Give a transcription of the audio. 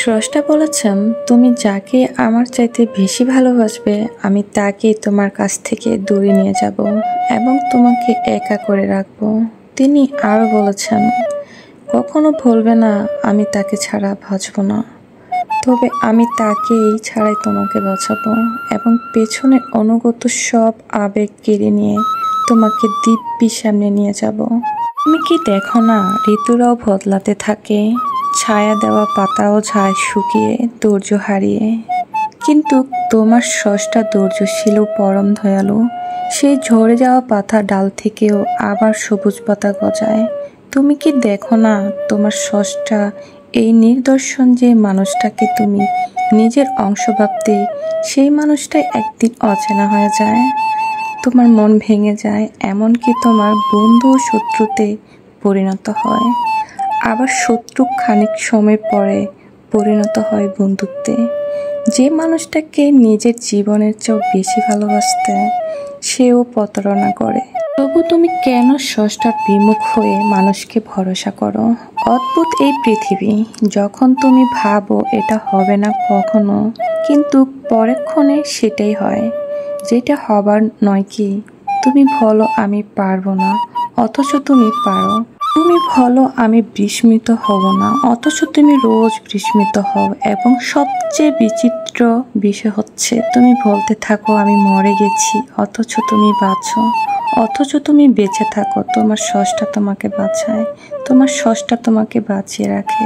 স্রষ্টা বলেছেন, তুমি যাকে আমার চাইতে বেশি ভালোবাসবে আমি তাকেই তোমার কাছ থেকে দূরে নিয়ে যাব এবং তোমাকে একা করে রাখব। তিনি আরও বলেছেন, কখনো ভুলবে না আমি তাকে ছাড়া বাঁচব না, তবে আমি তাকেই ছাড়াই তোমাকে বাঁচাবো এবং পেছনে অনুগত সব আবেগ কেড়ে নিয়ে তোমাকে দিব্যি সামনে নিয়ে যাব। তুমি কি দেখো না, ঋতুরাও বদলাতে থাকে, ছায়া দেওয়া পাতাও যায় শুকিয়ে, ধৈর্য হারিয়ে। কিন্তু তোমার স্রষ্টা ধৈর্যশীল ও পরম দয়ালু। সেই ঝরে যাওয়া পাতা ডাল থেকেও আবার সবুজ পাতা গজায়। তুমি কি দেখো না, তোমার স্রষ্টা এই নিদর্শন যে মানুষটাকে তুমি নিজের অংশ ভাবতে, সেই মানুষটাই একদিন অচেনা হয়ে যায়, তোমার মন ভেঙে যায়, এমনকি তোমার বন্ধু ও শত্রুতে পরিণত হয়। আবার শত্রু খানিক সময় পরে পরিণত হয় বন্ধুত্বে। যে মানুষটাকে নিজের জীবনের চেয়েও বেশি ভালোবাসতে, সেও প্রতারণা করে। তবু তুমি কেন স্রষ্টার বিমুখ হয়ে মানুষকে ভরসা করো? অদ্ভুত এই পৃথিবী, যখন তুমি ভাবো এটা হবে না কখনো, কিন্তু পরক্ষণে সেটাই হয় যেটা হবার নয়। কি তুমি বলো আমি পারবো না, অথচ তুমি পারো। তুমি বলো আমি বিস্মিত হব না, অথচ তুমি রোজ বিস্মিত হও। এবং সবচেয়ে বিচিত্র বিষয় হচ্ছে, তুমি বলতে থাকো আমি মরে গেছি, অথচ তুমি বাঁচো। অথচ তুমি বেঁচে থাকো, তোমার স্রষ্টা তোমাকে বাঁচায়, তোমার স্রষ্টা তোমাকে বাঁচিয়ে রাখে।